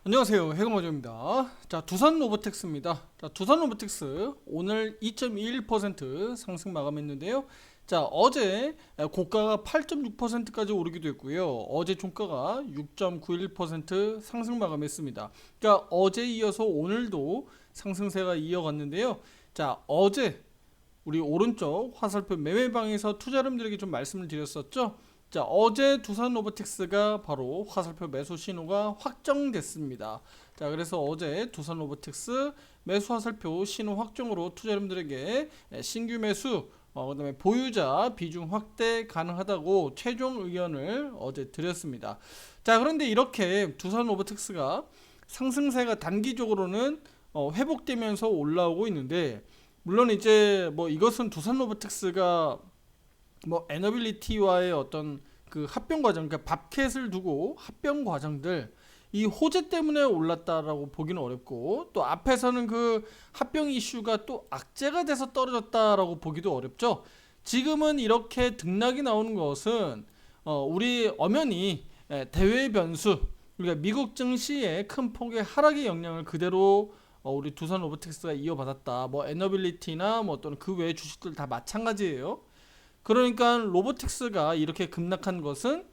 안녕하세요, 해금어조입니다. 자, 두산 로보텍스입니다. 자, 두산 로보텍스 오늘 2.21% 상승 마감했는데요. 자, 어제 고가가 8.6%까지 오르기도 했고요. 어제 종가가 6.91% 상승 마감했습니다. 그러니까 어제 이어서 오늘도 상승세가 이어갔는데요. 자, 어제 우리 오른쪽 화살표 매매방에서 투자자분들에게 좀 말씀을 드렸었죠. 자, 어제 두산 로보틱스가 바로 화살표 매수 신호가 확정됐습니다. 자, 그래서 어제 두산 로보틱스 매수 화살표 신호 확정으로 투자자분들에게 신규 매수, 그다음에 보유자 비중 확대 가능하다고 최종 의견을 어제 드렸습니다. 자, 그런데 이렇게 두산 로보틱스가 상승세가 단기적으로는 회복되면서 올라오고 있는데, 물론 이제 뭐 이것은 두산 로보틱스가 뭐 에너빌리티와의 어떤 그 합병 과정, 그러니까 밥캣을 두고 합병 과정들 이 호재 때문에 올랐다라고 보기는 어렵고, 또 앞에서는 그 합병 이슈가 또 악재가 돼서 떨어졌다라고 보기도 어렵죠. 지금은 이렇게 등락이 나오는 것은 우리 엄연히 대외 변수, 그러니까 미국 증시의 큰 폭의 하락의 영향을 그대로 우리 두산 로보틱스가 이어받았다. 뭐 에너빌리티나 뭐 또는 그 외의 주식들 다 마찬가지예요. 그러니까 로보틱스가 이렇게 급락한 것은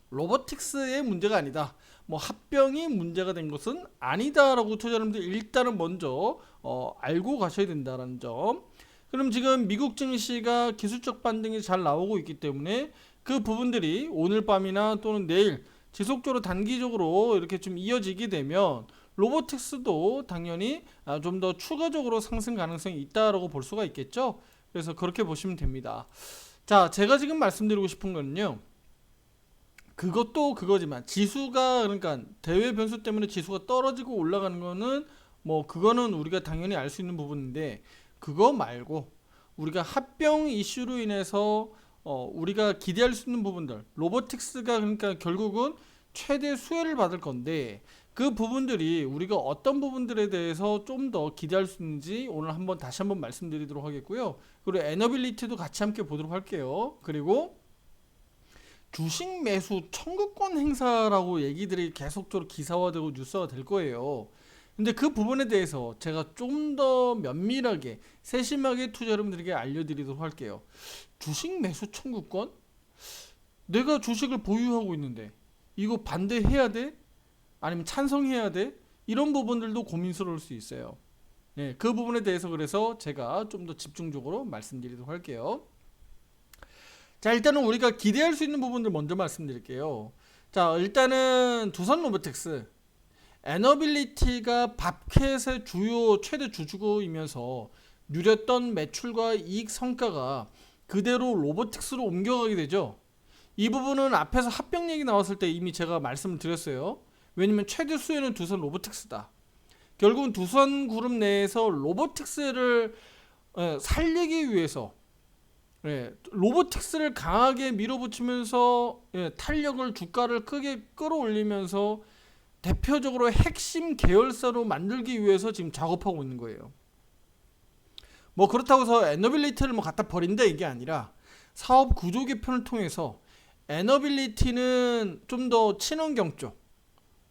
로보틱스의 문제가 아니다. 뭐 합병이 문제가 된 것은 아니다라고 투자자분들 일단은 먼저 알고 가셔야 된다는 점. 그럼 지금 미국 증시가 기술적 반등이 잘 나오고 있기 때문에 그 부분들이 오늘 밤이나 또는 내일 지속적으로 단기적으로 이렇게 좀 이어지게 되면 로보틱스도 당연히 좀 더 추가적으로 상승 가능성이 있다라고 볼 수가 있겠죠. 그래서 그렇게 보시면 됩니다. 자, 제가 지금 말씀드리고 싶은 거는요, 그것도 그거지만 지수가, 그러니까 대외 변수 때문에 지수가 떨어지고 올라가는 거는 뭐 그거는 우리가 당연히 알 수 있는 부분인데, 그거 말고 우리가 합병 이슈로 인해서 우리가 기대할 수 있는 부분들, 로보틱스가 그러니까 결국은 최대 수혜를 받을 건데, 그 부분들이 우리가 어떤 부분들에 대해서 좀 더 기대할 수 있는지 오늘 다시 한번 말씀드리도록 하겠고요. 그리고 에너빌리티도 같이 함께 보도록 할게요. 그리고 주식 매수 청구권 행사라고 얘기들이 계속적으로 기사화되고 뉴스화 될 거예요. 근데 그 부분에 대해서 제가 좀 더 면밀하게 세심하게 투자 여러분들에게 알려드리도록 할게요. 주식 매수 청구권? 내가 주식을 보유하고 있는데 이거 반대해야 돼? 아니면 찬성해야 돼? 이런 부분들도 고민스러울 수 있어요. 네, 그 부분에 대해서 그래서 제가 좀 더 집중적으로 말씀드리도록 할게요. 자, 일단은 우리가 기대할 수 있는 부분들 먼저 말씀드릴게요. 자, 일단은 두산 로보텍스 에너빌리티가 밥캣의 주요 최대 주주이면서 누렸던 매출과 이익 성과가 그대로 로보틱스로 옮겨가게 되죠. 이 부분은 앞에서 합병 얘기 나왔을 때 이미 제가 말씀을 드렸어요. 왜냐면 최대 수혜는 두산 로보틱스다. 결국은 두산그룹 내에서 로보틱스를 살리기 위해서 로보틱스를 강하게 밀어붙이면서 탄력을 주가를 크게 끌어올리면서 대표적으로 핵심 계열사로 만들기 위해서 지금 작업하고 있는 거예요. 뭐 그렇다고 해서 에너빌리티를 뭐 갖다 버린다 이게 아니라 사업 구조 개편을 통해서 에너빌리티는 좀 더 친환경 쪽,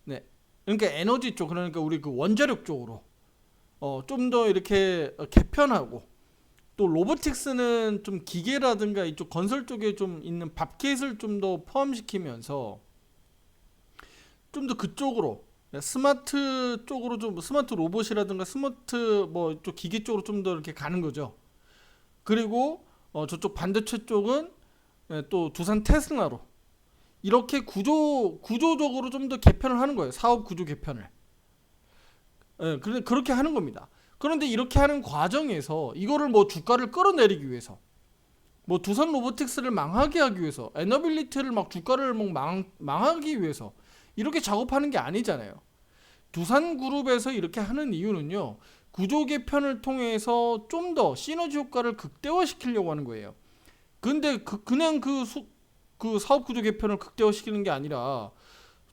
네, 그러니까 에너지 쪽, 그러니까 우리 그 원자력 쪽으로 좀 더 이렇게 개편하고, 또 로보틱스는 좀 기계라든가 이쪽 건설 쪽에 좀 있는 밥캣을 좀 더 포함시키면서 좀 더 그쪽으로 스마트 쪽으로, 좀 스마트 로봇이라든가 스마트 뭐 이쪽 기계 쪽으로 좀 더 이렇게 가는 거죠. 그리고 저쪽 반도체 쪽은 또 두산 테슬라로 이렇게 구조적으로 좀 더 개편을 하는 거예요. 사업 구조 개편을. 그렇게 하는 겁니다. 그런데 이렇게 하는 과정에서 이거를 뭐 주가를 끌어내리기 위해서, 뭐 두산 로보틱스를 망하게 하기 위해서, 에너빌리티를 막 주가를 막 망하기 위해서 이렇게 작업하는 게 아니잖아요. 두산그룹에서 이렇게 하는 이유는요, 구조 개편을 통해서 좀 더 시너지 효과를 극대화시키려고 하는 거예요. 근데 그냥 그 사업 구조 개편을 극대화시키는 게 아니라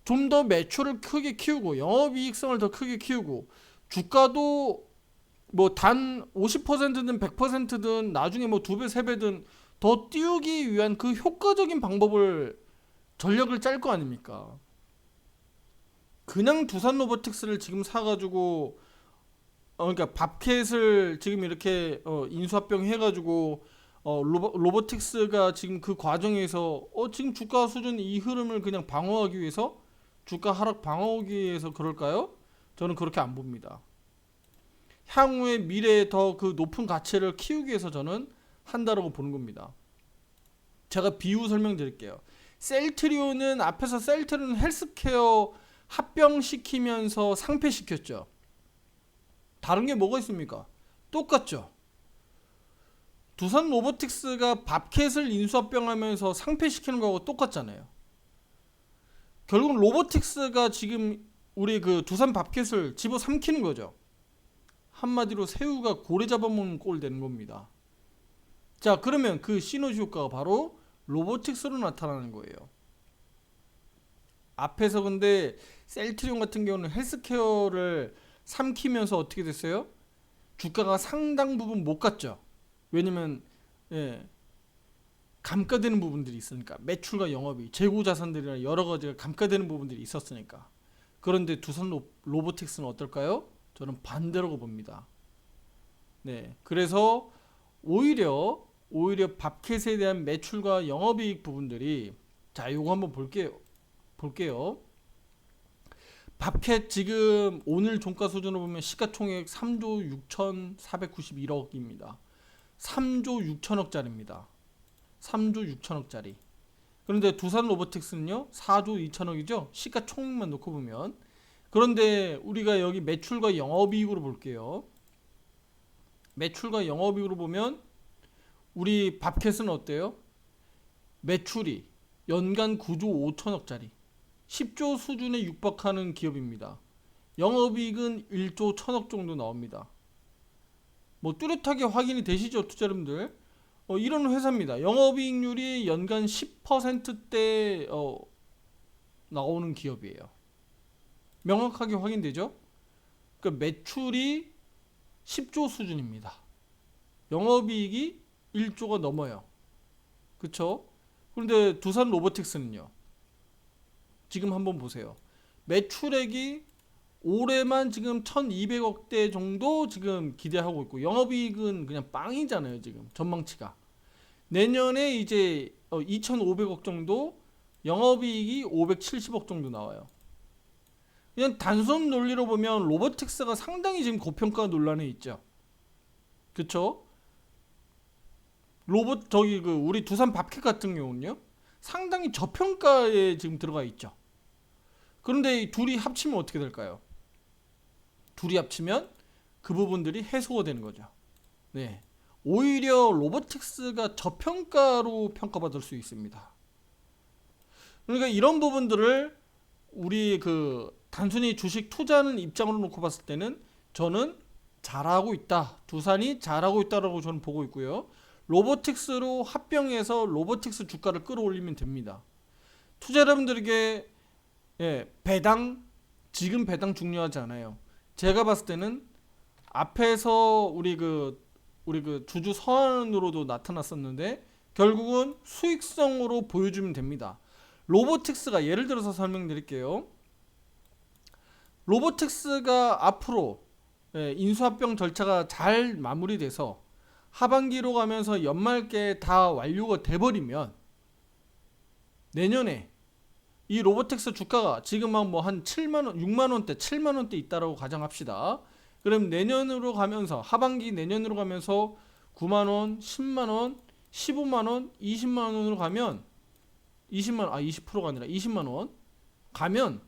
좀 더 매출을 크게 키우고 영업이익성을 더 크게 키우고, 주가도 뭐 단 50%든 100%든 나중에 뭐 2배 3배든 더 띄우기 위한 그 효과적인 방법을 전략을 짤 거 아닙니까? 그냥 두산 로보틱스를 지금 사가지고 그러니까 밥캣을 지금 이렇게 인수합병 해가지고 로보틱스가 지금 그 과정에서 지금 주가 수준 이 흐름을 그냥 방어하기 위해서 주가 하락 방어하기 위해서 그럴까요? 저는 그렇게 안 봅니다. 향후의 미래에 더 그 높은 가치를 키우기 위해서 저는 한다라고 보는 겁니다. 제가 비유 설명드릴게요. 셀트리온은 앞에서 셀트리온 헬스케어 합병시키면서 상폐시켰죠. 다른 게 뭐가 있습니까? 똑같죠. 두산 로보틱스가 밥캣을 인수합병하면서 상폐시키는 거하고 똑같잖아요. 결국 로보틱스가 지금 우리 그 두산 밥캣을 집어삼키는 거죠. 한마디로 새우가 고래 잡아먹는 꼴 되는 겁니다. 자, 그러면 그 시너지 효과가 바로 로보틱스로 나타나는 거예요. 앞에서 근데 셀트리온 같은 경우는 헬스케어를 삼키면서 어떻게 됐어요? 주가가 상당 부분 못 갔죠. 왜냐면 감가되는 부분들이 있으니까, 매출과 영업이 재고 자산들이나 여러 가지가 감가되는 부분들이 있었으니까. 그런데 두산 로보틱스는 어떨까요? 저는 반대라고 봅니다. 네, 그래서 오히려 밥캣에 대한 매출과 영업이익 부분들이, 자, 요거 한번 볼게요. 밥캣 지금 오늘 종가 수준으로 보면 시가총액 3조 6,491억입니다. 3조 6천억짜리입니다. 3조 6천억짜리. 그런데 두산 로보틱스는요 4조 2천억이죠. 시가총액만 놓고 보면. 그런데 우리가 여기 매출과 영업이익으로 볼게요. 매출과 영업이익으로 보면 우리 밥캣은 어때요? 매출이 연간 9조 5천억짜리 10조 수준에 육박하는 기업입니다. 영업이익은 1조 1천억 정도 나옵니다. 뭐 뚜렷하게 확인이 되시죠, 투자자분들? 이런 회사입니다. 영업이익률이 연간 10%대 나오는 기업이에요. 명확하게 확인되죠? 그러니까 매출이 10조 수준입니다. 영업이익이 1조가 넘어요. 그쵸? 그런데 두산 로보틱스는요. 지금 한번 보세요. 매출액이 올해만 지금 1200억대 정도 지금 기대하고 있고 영업이익은 그냥 빵이잖아요. 지금 전망치가. 내년에 이제 2500억 정도, 영업이익이 570억 정도 나와요. 그냥 단순 논리로 보면 로보틱스가 상당히 지금 고평가 논란에 있죠. 그쵸? 우리 두산 밥캣 같은 경우는요. 상당히 저평가에 지금 들어가 있죠. 그런데 이 둘이 합치면 어떻게 될까요? 둘이 합치면 그 부분들이 해소가 되는 거죠. 네. 오히려 로보틱스가 저평가로 평가받을 수 있습니다. 그러니까 이런 부분들을 우리 단순히 주식 투자하는 입장으로 놓고 봤을 때는 저는 잘하고 있다. 두산이 잘하고 있다라고 저는 보고 있고요. 로보틱스로 합병해서 로보틱스 주가를 끌어올리면 됩니다. 투자자분들에게 지금 배당 중요하지 않아요. 제가 봤을 때는 앞에서 우리 주주 서한으로도 나타났었는데 결국은 수익성으로 보여주면 됩니다. 로보틱스가 예를 들어서 설명드릴게요. 로보틱스가 앞으로 인수합병 절차가 잘 마무리돼서 하반기로 가면서 연말께 다 완료가 돼버리면 내년에 이 로보틱스 주가가 지금 한 7만원, 6만원대, 7만원대 있다라고 가정합시다. 그럼 내년으로 가면서, 하반기 내년으로 가면서 9만원, 10만원, 15만원, 20만원으로 가면 20%가 아니라 20만원 가면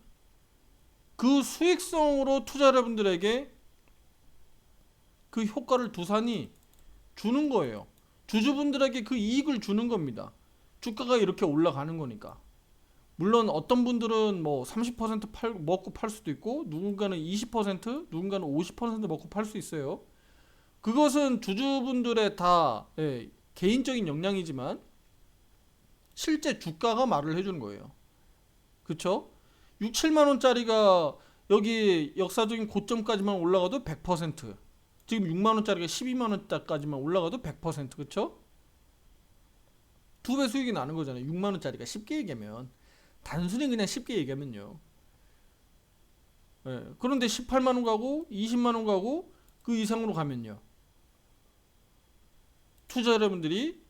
그 수익성으로 투자자분들에게 그 효과를 두산이 주는 거예요. 주주분들에게 그 이익을 주는 겁니다. 주가가 이렇게 올라가는 거니까. 물론 어떤 분들은 30% 먹고 팔 수도 있고 누군가는 20%, 누군가는 50% 먹고 팔 수 있어요. 그것은 주주분들의 다 개인적인 역량이지만 실제 주가가 말을 해주는 거예요. 그쵸? 6, 7만원짜리가 여기 역사적인 고점까지만 올라가도 100%, 지금 6만원짜리가 12만원대까지만 올라가도 100%, 그쵸? 2배 수익이 나는 거잖아요. 6만원짜리가 쉽게 얘기하면, 단순히 그냥 쉽게 얘기하면요. 예, 그런데 18만 원 가고 20만 원 가고 그 이상으로 가면요. 투자자분들이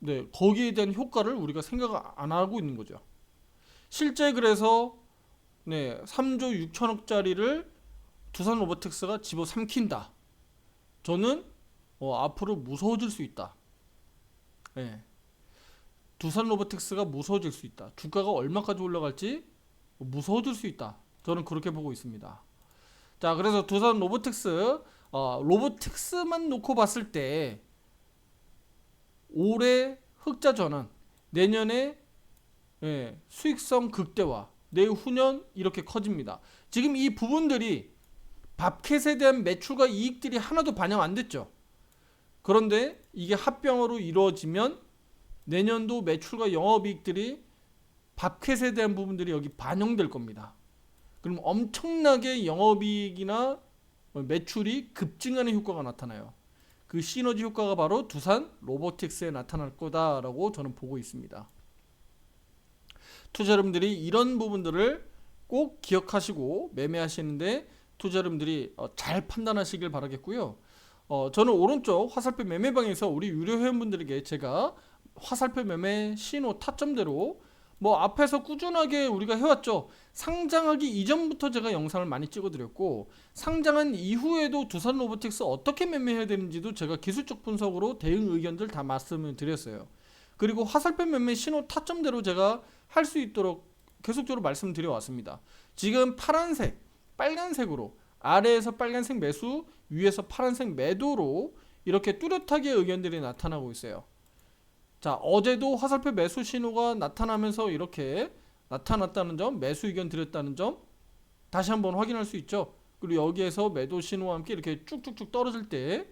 네, 거기에 대한 효과를 우리가 생각 안 하고 있는 거죠. 실제 그래서 네, 3조 6천억짜리를 두산 로보틱스가 집어삼킨다. 저는 앞으로 무서워질 수 있다. 네, 두산 로보틱스가 무서워질 수 있다. 주가가 얼마까지 올라갈지 무서워질 수 있다. 저는 그렇게 보고 있습니다. 자, 그래서 두산 로보틱스 로보틱스만 놓고 봤을 때 올해 흑자 전환, 내년에 수익성 극대화, 내후년 이렇게 커집니다. 지금 이 부분들이 밥캣에 대한 매출과 이익들이 하나도 반영 안 됐죠. 그런데 이게 합병으로 이루어지면 내년도 매출과 영업이익들이 밥캣에 대한 부분들이 여기 반영될 겁니다. 그럼 엄청나게 영업이익이나 매출이 급증하는 효과가 나타나요. 그 시너지 효과가 바로 두산 로보틱스에 나타날 거다라고 저는 보고 있습니다. 투자 여러분들이 이런 부분들을 꼭 기억하시고 매매하시는데 투자 여러분들이 잘 판단하시길 바라겠고요. 저는 오른쪽 화살표 매매방에서 우리 유료 회원분들에게 제가 화살표 매매 신호 타점대로 뭐 앞에서 꾸준하게 우리가 해왔죠. 상장하기 이전부터 제가 영상을 많이 찍어드렸고 상장한 이후에도 두산 로보틱스 어떻게 매매해야 되는지도 제가 기술적 분석으로 대응 의견들 다 말씀을 드렸어요. 그리고 화살표 매매 신호 타점대로 제가 할 수 있도록 계속적으로 말씀드려 왔습니다. 지금 파란색, 빨간색으로 아래에서 빨간색 매수, 위에서 파란색 매도로 이렇게 뚜렷하게 의견들이 나타나고 있어요. 자, 어제도 화살표 매수 신호가 나타나면서 이렇게 나타났다는 점, 매수 의견 드렸다는 점 다시 한번 확인할 수 있죠. 그리고 여기에서 매도 신호와 함께 이렇게 쭉쭉쭉 떨어질 때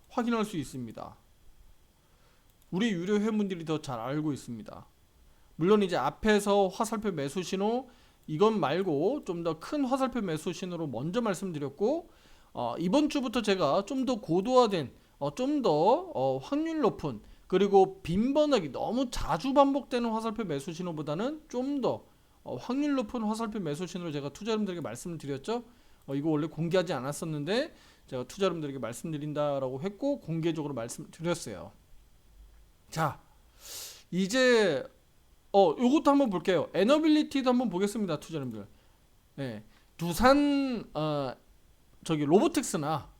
확인할 수 있습니다. 우리 유료 회원분들이 더 잘 알고 있습니다. 물론 이제 앞에서 화살표 매수 신호 이건 말고 좀 더 큰 화살표 매수 신호로 먼저 말씀드렸고 이번 주부터 제가 좀 더 고도화된 좀 더 확률 높은 그리고 빈번하게 너무 자주 반복되는 화살표 매수 신호보다는 좀 더 확률 높은 화살표 매수 신호를 제가 투자자분들에게 말씀을 드렸죠. 이거 원래 공개하지 않았었는데 제가 투자자분들에게 말씀드린다라고 했고 공개적으로 말씀드렸어요. 자, 이제 요것도 한번 볼게요. 에너빌리티도 한번 보겠습니다, 투자자분들. 두산 저기 로보틱스나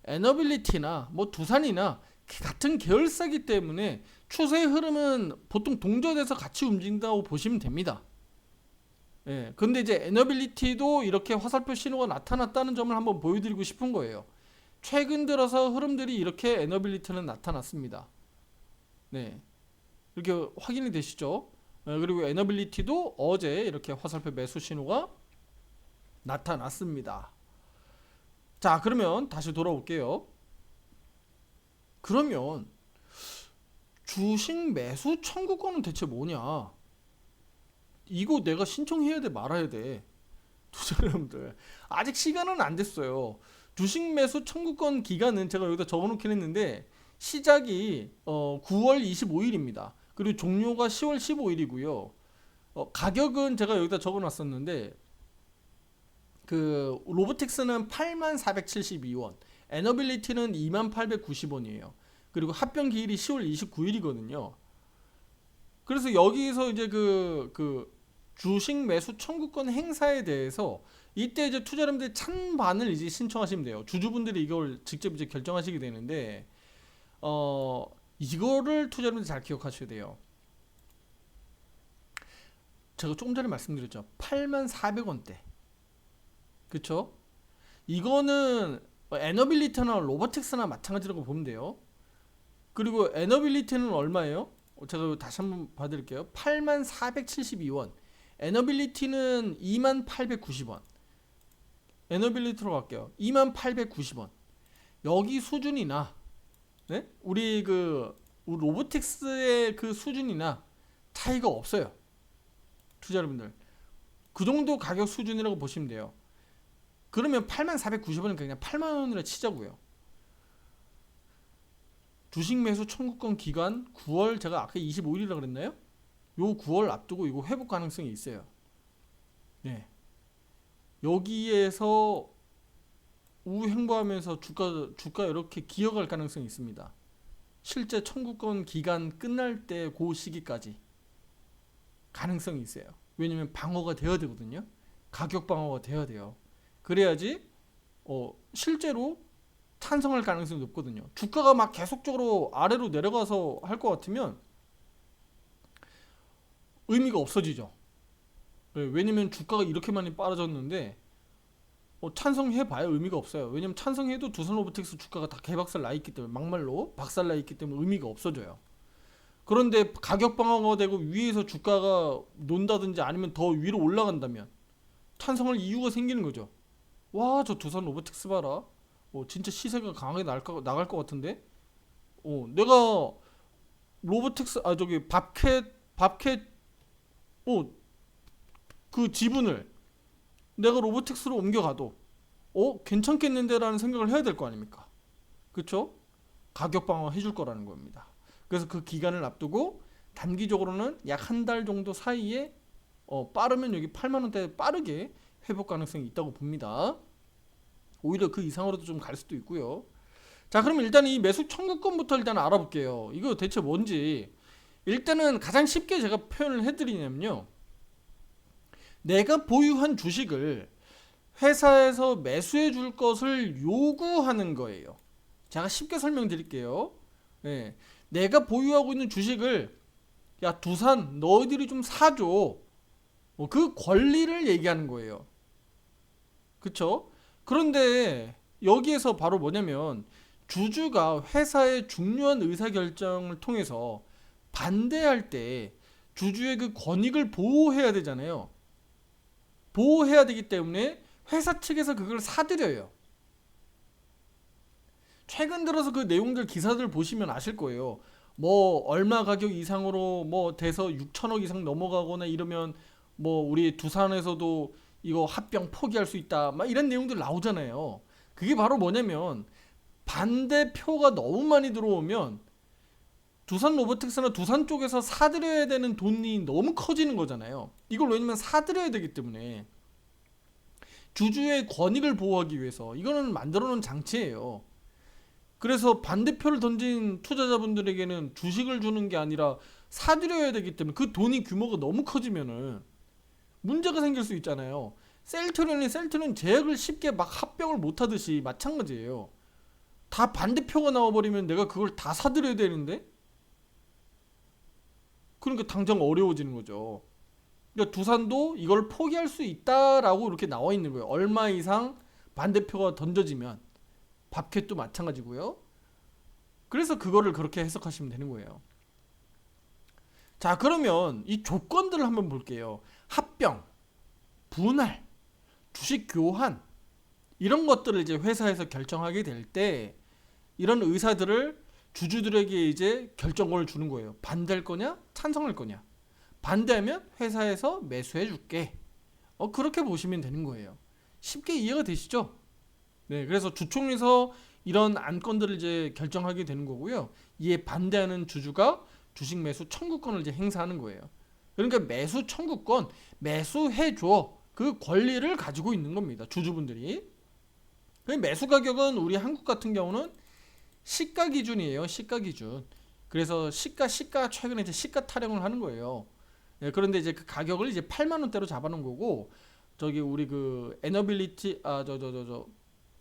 에너빌리티나 뭐 두산이나 같은 계열사기 때문에 추세의 흐름은 보통 동조돼서 같이 움직인다고 보시면 됩니다. 근데 이제 에너빌리티도 이렇게 화살표 신호가 나타났다는 점을 한번 보여드리고 싶은 거예요. 최근 들어서 흐름들이 이렇게 에너빌리티는 나타났습니다. 이렇게 확인이 되시죠? 그리고 에너빌리티도 어제 이렇게 화살표 매수 신호가 나타났습니다. 자, 그러면 다시 돌아올게요. 그러면 주식 매수 청구권은 대체 뭐냐? 이거 내가 신청해야 돼 말아야 돼? 투자 여러분들 아직 시간은 안 됐어요. 주식 매수 청구권 기간은 제가 여기다 적어놓긴 했는데 시작이 9월 25일입니다. 그리고 종료가 10월 15일이고요. 가격은 제가 여기다 적어놨었는데 그 로보틱스는 8472원, 에너빌리티는 2890원이에요. 그리고 합병 기일이 10월 29일이거든요. 그래서 여기서 이제 그 주식 매수 청구권 행사에 대해서 이때 이제 투자자분들이 찬반을 이제 신청하시면 돼요. 주주분들이 이걸 직접 이제 결정하시게 되는데 이거를 투자자분들 잘 기억하셔야 돼요. 제가 조금 전에 말씀드렸죠. 8400원대. 그쵸? 이거는 에너빌리티나 로보틱스나 마찬가지라고 보면 돼요. 그리고 에너빌리티는 얼마예요? 제가 다시 한번 봐드릴게요. 8472원. 에너빌리티는 2890원. 에너빌리티로 갈게요. 2890원. 여기 수준이나 우리 로보틱스의 그 수준이나 차이가 없어요. 투자 여러분들 그 정도 가격 수준이라고 보시면 돼요. 그러면 8490원은 그냥 8만원이라 치자고요. 주식 매수 청구권 기간 9월 제가 아까 25일이라고 그랬나요? 요 9월 앞두고 이거 회복 가능성이 있어요. 예. 여기에서 우행보하면서 주가 이렇게 기어갈 가능성이 있습니다. 실제 청구권 기간 끝날 때 그 시기까지 가능성이 있어요. 왜냐면 방어가 되어야 되거든요. 가격 방어가 되어야 돼요. 그래야지 실제로 찬성할 가능성이 높거든요. 주가가 막 계속적으로 아래로 내려가서 할 것 같으면 의미가 없어지죠. 왜냐면 주가가 이렇게 많이 빠져졌는데 찬성해봐야 의미가 없어요. 왜냐면 찬성해도 두산로보틱스 주가가 다 개박살 나 있기 때문에, 막말로 박살 나 있기 때문에 의미가 없어져요. 그런데 가격 방어가 되고 위에서 주가가 논다든지 아니면 더 위로 올라간다면 찬성할 이유가 생기는 거죠. 와, 저 두산 로보틱스 봐라. 진짜 시세가 강하게 나갈 것 같은데. 내가 로보틱스 저기 밥캣 그 지분을 내가 로보틱스로 옮겨가도 괜찮겠는데라는 생각을 해야 될 거 아닙니까? 그쵸? 가격 방어 해줄 거라는 겁니다. 그래서 그 기간을 앞두고 단기적으로는 약 한 달 정도 사이에 빠르면 여기 8만 원대 빠르게 회복 가능성이 있다고 봅니다. 오히려 그 이상으로도 좀 갈 수도 있고요. 자, 그럼 일단 이 매수 청구권부터 일단 알아볼게요. 이거 대체 뭔지. 일단은 가장 쉽게 제가 표현을 해드리냐면요, 내가 보유한 주식을 회사에서 매수해 줄 것을 요구하는 거예요. 제가 쉽게 설명드릴게요. 네. 내가 보유하고 있는 주식을 야, 두산 너희들이 좀 사줘. 그 권리를 얘기하는 거예요. 그쵸? 그런데 여기에서 바로 뭐냐면, 주주가 회사의 중요한 의사결정을 통해서 반대할 때 주주의 그 권익을 보호해야 되잖아요. 보호해야 되기 때문에 회사 측에서 그걸 사들여요. 최근 들어서 그 내용들 기사들 보시면 아실 거예요. 뭐 얼마 가격 이상으로 뭐 돼서 6천억 이상 넘어가거나 이러면 뭐 우리 두산에서도 이거 합병 포기할 수 있다, 막 이런 내용들 나오잖아요. 그게 바로 뭐냐면, 반대표가 너무 많이 들어오면 두산 로보틱스나 두산 쪽에서 사들여야 되는 돈이 너무 커지는 거잖아요. 이걸 왜냐면 사들여야 되기 때문에, 주주의 권익을 보호하기 위해서 이거는 만들어 놓은 장치예요. 그래서 반대표를 던진 투자자분들에게는 주식을 주는 게 아니라 사들여야 되기 때문에, 그 돈이 규모가 너무 커지면은 문제가 생길 수 있잖아요. 셀트리온 제약을 쉽게 막 합병을 못 하듯이 마찬가지예요. 다 반대표가 나와버리면 내가 그걸 다 사들여야 되는데, 그러니까 당장 어려워지는 거죠. 그러니까 두산도 이걸 포기할 수 있다라고 이렇게 나와 있는 거예요. 얼마 이상 반대표가 던져지면. 밥캣도 마찬가지고요. 그래서 그거를 그렇게 해석하시면 되는 거예요. 자, 그러면 이 조건들을 한번 볼게요. 합병, 분할, 주식 교환, 이런 것들을 이제 회사에서 결정하게 될 때 이런 의사들을 주주들에게 이제 결정권을 주는 거예요. 반대할 거냐, 찬성할 거냐. 반대하면 회사에서 매수해 줄게. 그렇게 보시면 되는 거예요. 쉽게 이해가 되시죠? 네, 그래서 주총에서 이런 안건들을 이제 결정하게 되는 거고요. 이에 반대하는 주주가 주식 매수 청구권을 이제 행사하는 거예요. 그러니까 매수 청구권, 매수해줘, 그 권리를 가지고 있는 겁니다. 주주분들이. 매수 가격은 우리 한국 같은 경우는 시가 기준이에요. 시가 기준. 그래서 시가 최근에 이제 시가 타령을 하는 거예요. 네, 그런데 이제 그 가격을 이제 8만 원대로 잡아놓은 거고, 저기 우리 그 에너빌리티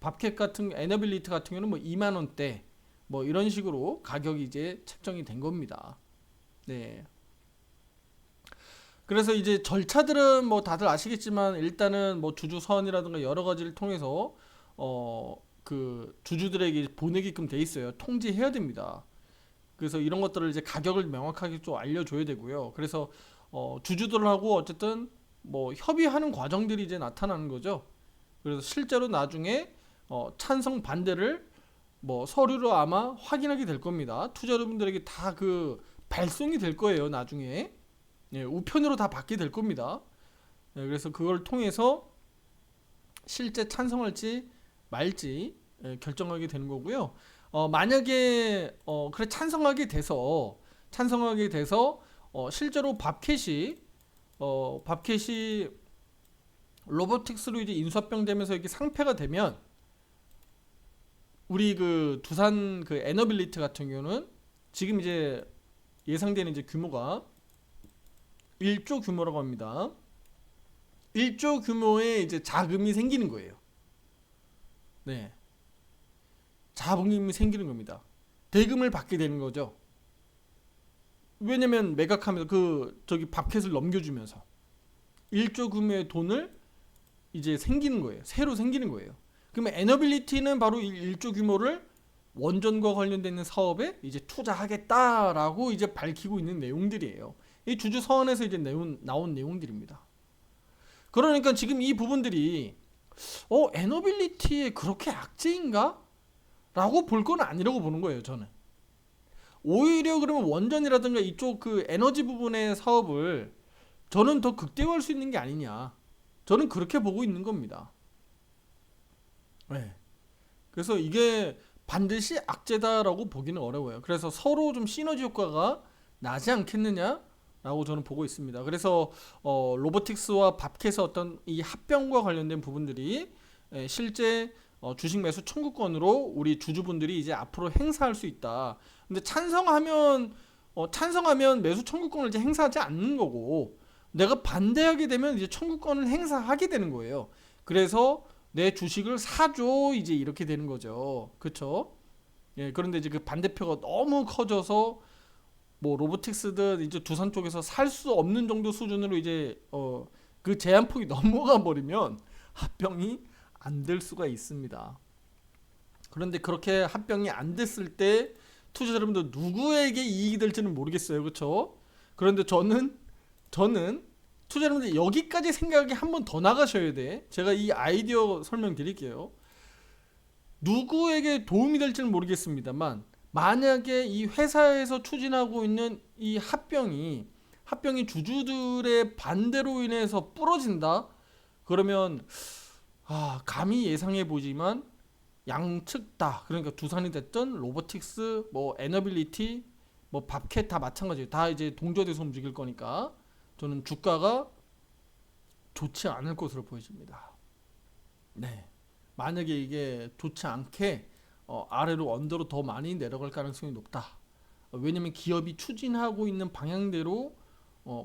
밥캣 같은 에너빌리티 같은 경우는 뭐 2만 원대 뭐 이런 식으로 가격이 이제 책정이 된 겁니다. 네. 그래서 이제 절차들은 뭐 다들 아시겠지만, 일단은 뭐 주주 서한이라든가 여러 가지를 통해서 그 주주들에게 보내게끔 돼 있어요. 통지해야 됩니다. 그래서 이런 것들을 이제 가격을 명확하게 좀 알려줘야 되고요. 그래서 주주들하고 어쨌든 뭐 협의하는 과정들이 이제 나타나는 거죠. 그래서 실제로 나중에 찬성 반대를 뭐 서류로 아마 확인하게 될 겁니다. 투자자분들에게 다 그 발송이 될 거예요. 나중에 우편으로 다 받게 될 겁니다. 그래서 그걸 통해서 실제 찬성할지 말지 결정하게 되는 거고요. 만약에 그래 찬성하게 돼서 실제로 밥캣이 로보틱스로 이제 인수합병 되면서 이게 상폐가 되면 우리 그 두산 그 에너빌리티 같은 경우는 지금 이제 예상되는 이제 규모가 1조 규모라고 합니다. 1조 규모의 이제 자금이 생기는 거예요. 네. 자본금이 생기는 겁니다. 대금을 받게 되는 거죠. 왜냐면 매각하면서 그 저기 밥켓을 넘겨주면서 1조 규모의 돈을 이제 생기는 거예요. 새로 생기는 거예요. 그러면 에너빌리티는 바로 1조 규모를 원전과 관련된 사업에 이제 투자하겠다라고 이제 밝히고 있는 내용들이에요. 이 주주 서한에서 이제 나온 내용들입니다. 그러니까 지금 이 부분들이 에너빌리티에 그렇게 악재인가? 라고 볼 건 아니라고 보는 거예요, 저는. 오히려 그러면 원전이라든가 이쪽 그 에너지 부분의 사업을 저는 더 극대화할 수 있는 게 아니냐. 저는 그렇게 보고 있는 겁니다. 네. 그래서 이게 반드시 악재다라고 보기는 어려워요. 그래서 서로 좀 시너지 효과가 나지 않겠느냐라고 저는 보고 있습니다. 그래서 로보틱스와 밥캣의 어떤 이 합병과 관련된 부분들이 실제 주식 매수 청구권으로 우리 주주분들이 이제 앞으로 행사할 수 있다. 근데 찬성하면 매수 청구권을 이제 행사하지 않는 거고, 내가 반대하게 되면 이제 청구권을 행사하게 되는 거예요. 그래서 내 주식을 사줘 이제 이렇게 되는 거죠. 그렇죠? 예, 그런데 이제 그 반대표가 너무 커져서 뭐 로보틱스든 이제 두산 쪽에서 살 수 없는 정도 수준으로 이제 그 제한폭이 넘어가 버리면 합병이 안 될 수가 있습니다. 그런데 그렇게 합병이 안 됐을 때 투자자 여러분들 누구에게 이익이 될지는 모르겠어요. 그렇죠? 그런데 저는 투자 여러분들 여기까지 생각이 한 번 더 나가셔야 돼. 제가 이 아이디어 설명드릴게요. 누구에게 도움이 될지는 모르겠습니다만, 만약에 이 회사에서 추진하고 있는 이 합병이 주주들의 반대로 인해서 부러진다? 그러면 감히 예상해 보지만 양측 다, 그러니까 두산이 됐든 로보틱스, 뭐 에너빌리티, 뭐 밥캣 다 마찬가지예요. 다 이제 동조돼서 움직일 거니까 저는 주가가 좋지 않을 것으로 보여집니다. 네. 만약에 이게 좋지 않게 아래로 언더로 더 많이 내려갈 가능성이 높다. 왜냐면 기업이 추진하고 있는 방향대로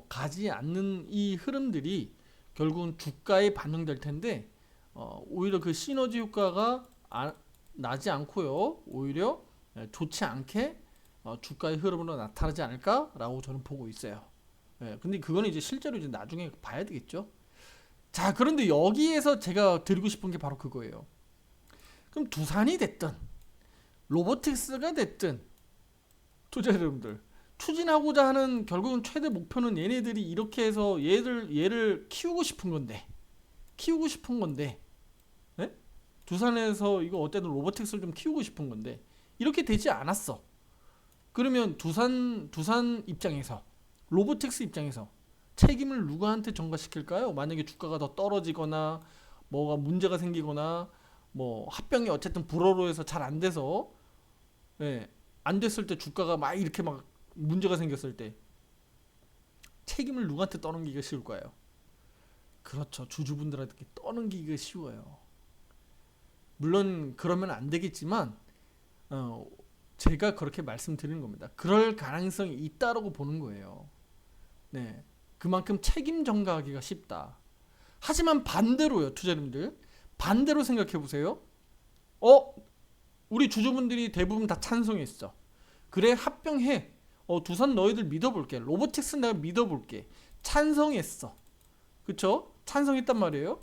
가지 않는 이 흐름들이 결국은 주가에 반영될 텐데, 오히려 그 시너지 효과가 나지 않고요. 오히려 좋지 않게 주가의 흐름으로 나타나지 않을까라고 저는 보고 있어요. 근데 그거는 이제 실제로 이제 나중에 봐야 되겠죠. 자, 그런데 여기에서 제가 드리고 싶은 게 바로 그거예요. 그럼 두산이 됐든 로보틱스가 됐든 투자 여러분들 추진하고자 하는 결국은 최대 목표는 얘네들이 이렇게 해서 얘를 키우고 싶은 건데 네? 두산에서 이거 어쨌든 로보틱스를 좀 키우고 싶은 건데 이렇게 되지 않았어. 그러면 두산 입장에서, 로보틱스 입장에서 책임을 누구한테 전가시킬까요? 만약에 주가가 더 떨어지거나 뭐가 문제가 생기거나 뭐 합병이 어쨌든 불허로 해서 잘 안 돼서 안 됐을 때 주가가 막 이렇게 막 문제가 생겼을 때 책임을 누구한테 떠넘기기가 쉬울까요? 그렇죠. 주주분들한테 떠넘기기가 쉬워요. 물론 그러면 안 되겠지만 제가 그렇게 말씀드리는 겁니다. 그럴 가능성이 있다라고 보는 거예요. 네, 그만큼 책임 전가하기가 쉽다. 하지만 반대로요, 투자님들. 반대로 생각해 보세요. 우리 주주분들이 대부분 다 찬성했어. 그래, 합병해. 두산 너희들 믿어볼게. 로보틱스 내가 믿어볼게. 찬성했어. 그쵸? 찬성했단 말이에요.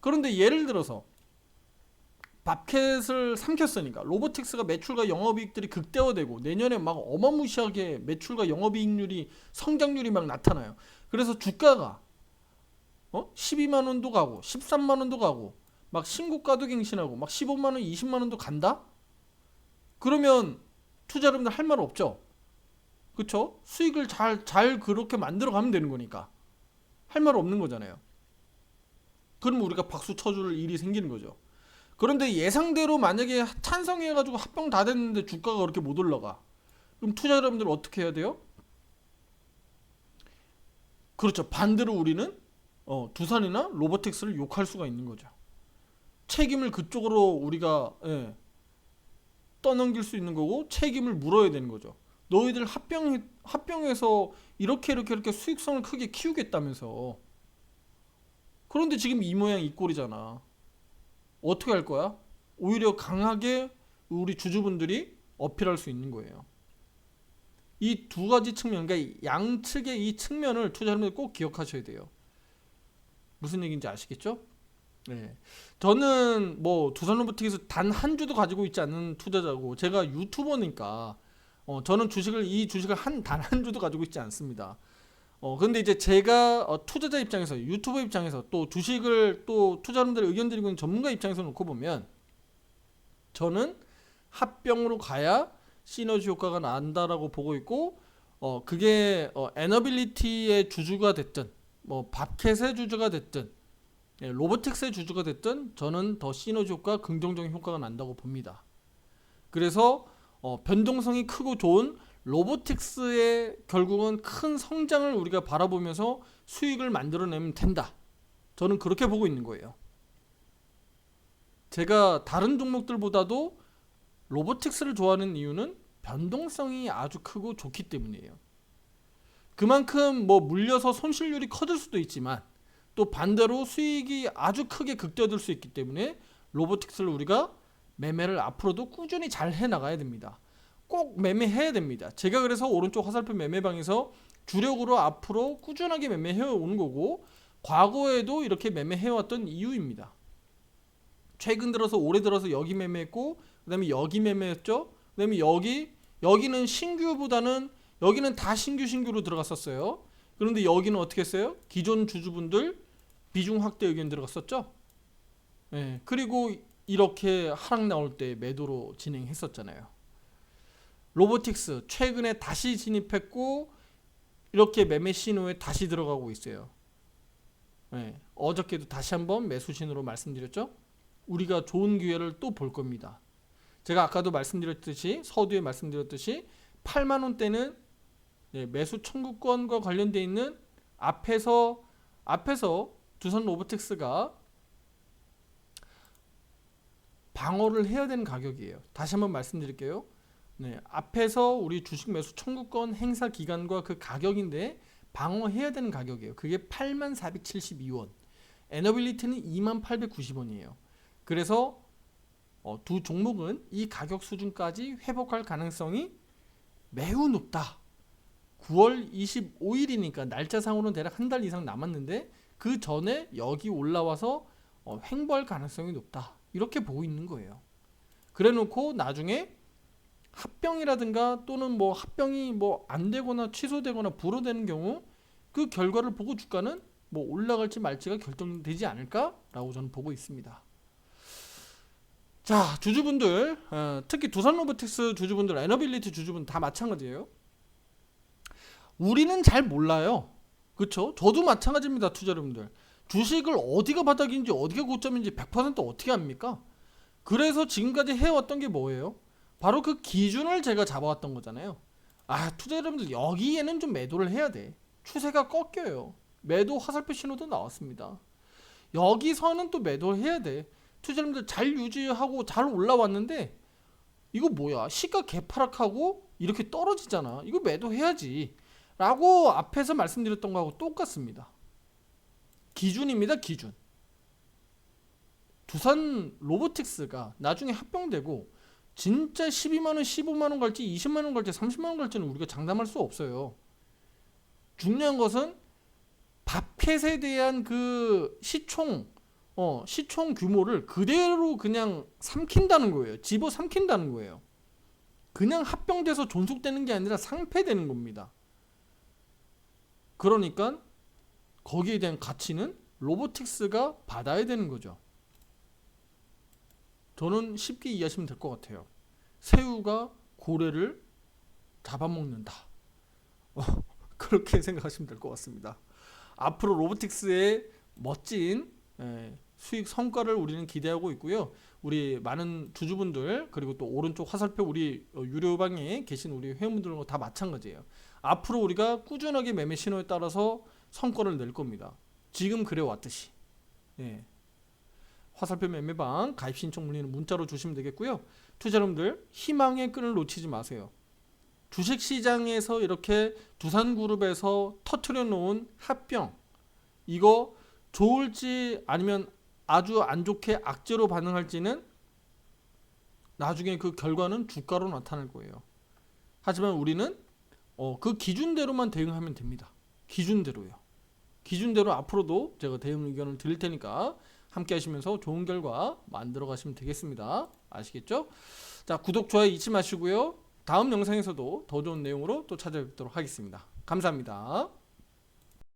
그런데 예를 들어서 밥캣을 삼켰으니까 로보틱스가 매출과 영업이익들이 극대화되고 내년에 막 어마무시하게 매출과 영업이익률이 성장률이 막 나타나요. 그래서 주가가 12만원도 가고 13만원도 가고 막 신고가도 갱신하고 막 15만원 20만원도 간다? 그러면 투자 여러분들 할 말 없죠? 그쵸? 수익을 잘 그렇게 만들어 가면 되는 거니까 할 말 없는 거잖아요. 그러면 우리가 박수 쳐줄 일이 생기는 거죠. 그런데 예상대로 만약에 찬성해가지고 합병 다 됐는데 주가가 그렇게 못 올라가. 그럼 투자 여러분들 어떻게 해야 돼요? 그렇죠. 반대로 우리는 두산이나 로보틱스를 욕할 수가 있는 거죠. 책임을 그쪽으로 우리가 떠넘길 수 있는 거고 책임을 물어야 되는 거죠. 너희들 합병해서 이렇게 수익성을 크게 키우겠다면서. 그런데 지금 이 모양 이 꼴이잖아. 어떻게 할 거야? 오히려 강하게 우리 주주분들이 어필할 수 있는 거예요. 이 두 가지 측면, 그러니까 양측의 이 측면을 투자자분들 꼭 기억하셔야 돼요. 무슨 얘기인지 아시겠죠? 네. 저는 뭐 두산로보틱스 단 한 주도 가지고 있지 않는 투자자고, 제가 유튜버니까 저는 이 주식을 단 한 주도 가지고 있지 않습니다. 근데 이제 제가 투자자 입장에서, 유튜버 입장에서, 또 주식을 또 투자자분들의 의견 드리고 있는 전문가 입장에서 놓고 보면, 저는 합병으로 가야 시너지 효과가 난다라고 보고 있고, 그게 에너빌리티의 주주가 됐든 뭐 밥캣의 주주가 됐든 로보틱스의 주주가 됐든 저는 더 시너지 효과, 긍정적인 효과가 난다고 봅니다. 그래서 변동성이 크고 좋은 로보틱스의 결국은 큰 성장을 우리가 바라보면서 수익을 만들어내면 된다. 저는 그렇게 보고 있는 거예요. 제가 다른 종목들보다도 로보틱스를 좋아하는 이유는 변동성이 아주 크고 좋기 때문이에요. 그만큼 뭐 물려서 손실률이 커질 수도 있지만 또 반대로 수익이 아주 크게 극대화될 수 있기 때문에 로보틱스를 우리가 매매를 앞으로도 꾸준히 잘 해나가야 됩니다. 꼭 매매해야 됩니다. 제가 그래서 오른쪽 화살표 매매방에서 주력으로 앞으로 꾸준하게 매매해 오는 거고, 과거에도 이렇게 매매해왔던 이유입니다. 최근 들어서 올해 들어서 여기 매매했고, 그 다음에 여기 매매했죠. 그 다음에 여기는 신규보다는 여기는 다 신규로 들어갔었어요. 그런데 여기는 어떻게 했어요? 기존 주주분들 비중 확대 의견 들어갔었죠. 그리고 이렇게 하락 나올 때 매도로 진행했었잖아요. 로보틱스 최근에 다시 진입했고 이렇게 매매 신호에 다시 들어가고 있어요. 어저께도 다시 한번 매수 신호로 말씀드렸죠. 우리가 좋은 기회를 또 볼 겁니다. 제가 아까도 말씀드렸듯이, 서두에 말씀드렸듯이 8만원대는 매수 청구권과 관련되어 있는 앞에서 두산 로보틱스가 방어를 해야 되는 가격이에요. 다시 한번 말씀드릴게요. 앞에서 우리 주식 매수 청구권 행사 기간과 그 가격인데 방어해야 되는 가격이에요. 그게 84,472원. 에너빌리티는 28,890원이에요. 그래서 두 종목은 이 가격 수준까지 회복할 가능성이 매우 높다. 9월 25일이니까 날짜상으로는 대략 한 달 이상 남았는데 그 전에 여기 올라와서 횡보할 가능성이 높다. 이렇게 보고 있는 거예요. 그래놓고 나중에 합병이라든가 또는 뭐 합병이 뭐 안 되거나 취소되거나 불허되는 경우 그 결과를 보고 주가는 뭐 올라갈지 말지가 결정되지 않을까라고 저는 보고 있습니다. 자, 주주분들, 특히 두산로보틱스 주주분들, 에너빌리티 주주분 다 마찬가지예요. 우리는 잘 몰라요. 그쵸? 저도 마찬가지입니다. 투자자분들. 주식을 어디가 바닥인지 어디가 고점인지 100% 어떻게 합니까? 그래서 지금까지 해왔던 게 뭐예요? 바로 그 기준을 제가 잡아왔던 거잖아요. 투자 여러분들 여기에는 좀 매도를 해야 돼. 추세가 꺾여요. 매도 화살표 신호도 나왔습니다. 여기서는 또 매도를 해야 돼. 투자 여러분들 잘 유지하고 잘 올라왔는데 이거 뭐야? 시가 개파락하고 이렇게 떨어지잖아. 이거 매도해야지. 라고 앞에서 말씀드렸던 거하고 똑같습니다. 기준입니다. 기준. 두산 로보틱스가 나중에 합병되고 진짜 12만원, 15만원 갈지 20만원 갈지 30만원 갈지는 우리가 장담할 수 없어요. 중요한 것은 밥캣에 대한 그 시총 규모를 그대로 그냥 삼킨다는 거예요. 집어 삼킨다는 거예요. 그냥 합병돼서 존속되는 게 아니라 상폐되는 겁니다. 그러니까 거기에 대한 가치는 로보틱스가 받아야 되는 거죠. 저는 쉽게 이해하시면 될 것 같아요. 새우가 고래를 잡아먹는다. 그렇게 생각하시면 될 것 같습니다. 앞으로 로보틱스의 멋진 수익 성과를 우리는 기대하고 있고요. 우리 많은 주주분들 그리고 또 오른쪽 화살표 우리 유료방에 계신 우리 회원분들과 다 마찬가지예요. 앞으로 우리가 꾸준하게 매매 신호에 따라서 성과를 낼 겁니다. 지금 그래왔듯이. 예. 화살표 매매방 가입 신청 문의는 문자로 주시면 되겠고요. 투자자분들 희망의 끈을 놓치지 마세요. 주식시장에서 이렇게 두산그룹에서 터트려 놓은 합병, 이거 좋을지 아니면 아주 안 좋게 악재로 반응할지는 나중에 그 결과는 주가로 나타날 거예요. 하지만 우리는 그 기준대로만 대응하면 됩니다. 기준대로요. 기준대로 앞으로도 제가 대응 의견을 드릴 테니까 함께 하시면서 좋은 결과 만들어 가시면 되겠습니다. 아시겠죠? 자, 구독, 좋아요 잊지 마시고요. 다음 영상에서도 더 좋은 내용으로 또 찾아뵙도록 하겠습니다. 감사합니다.